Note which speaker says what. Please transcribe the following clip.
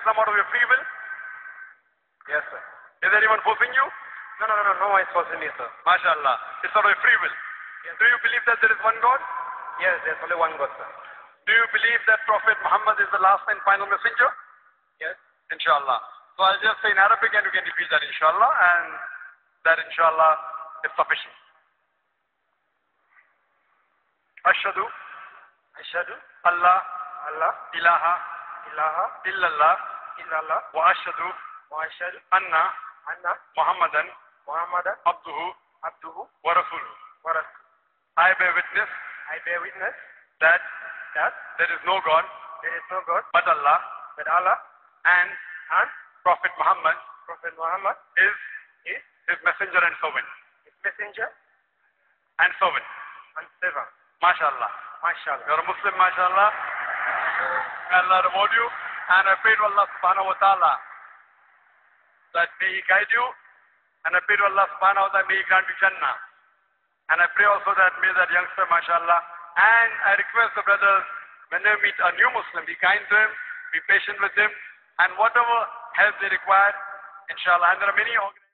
Speaker 1: Islam out of your free will?
Speaker 2: Yes, sir.
Speaker 1: Is anyone forcing you?
Speaker 2: No one is forcing me, sir.
Speaker 1: MashaAllah. It's out of your free will.
Speaker 2: Yes.
Speaker 1: Do you believe that there is one God?
Speaker 2: Yes, there's only one God, sir.
Speaker 1: Do you believe that Prophet Muhammad is the last and final messenger?
Speaker 2: Yes.
Speaker 1: Inshallah. So I'll just say in Arabic and you can repeat that inshallah, and that inshallah is sufficient. Ashhadu
Speaker 2: Ashhadu
Speaker 1: Allah
Speaker 2: Allah
Speaker 1: ilaha
Speaker 2: ilaha
Speaker 1: illallah
Speaker 2: illallah
Speaker 1: wa ashhadu
Speaker 2: wa ashhadu
Speaker 1: anna
Speaker 2: anna
Speaker 1: Muhammadan
Speaker 2: Muhammadan
Speaker 1: abduhu
Speaker 2: abduhu
Speaker 1: wa rasuluhu.
Speaker 2: wa rasuluh.
Speaker 1: I bear witness
Speaker 2: I bear witness
Speaker 1: that
Speaker 2: that
Speaker 1: there is no God
Speaker 2: there is no God
Speaker 1: but Allah,
Speaker 2: but Allah,
Speaker 1: and
Speaker 2: and
Speaker 1: Prophet Muhammad
Speaker 2: Prophet Muhammad
Speaker 1: is
Speaker 2: is
Speaker 1: his messenger and servant.
Speaker 2: his messenger
Speaker 1: And servant.
Speaker 2: and servant.
Speaker 1: MashaAllah.
Speaker 2: MashaAllah.
Speaker 1: You're a Muslim, MashaAllah. May Allah reward you. And I pray to Allah subhanahu wa ta'ala that may He guide you. And I pray to Allah subhanahu wa ta'ala may He grant you Jannah. And I pray also that may that youngster, MashaAllah. And I request the brothers, when they meet a new Muslim, be kind to him, be patient with him, and whatever help they require, inshallah. And there are many organizations.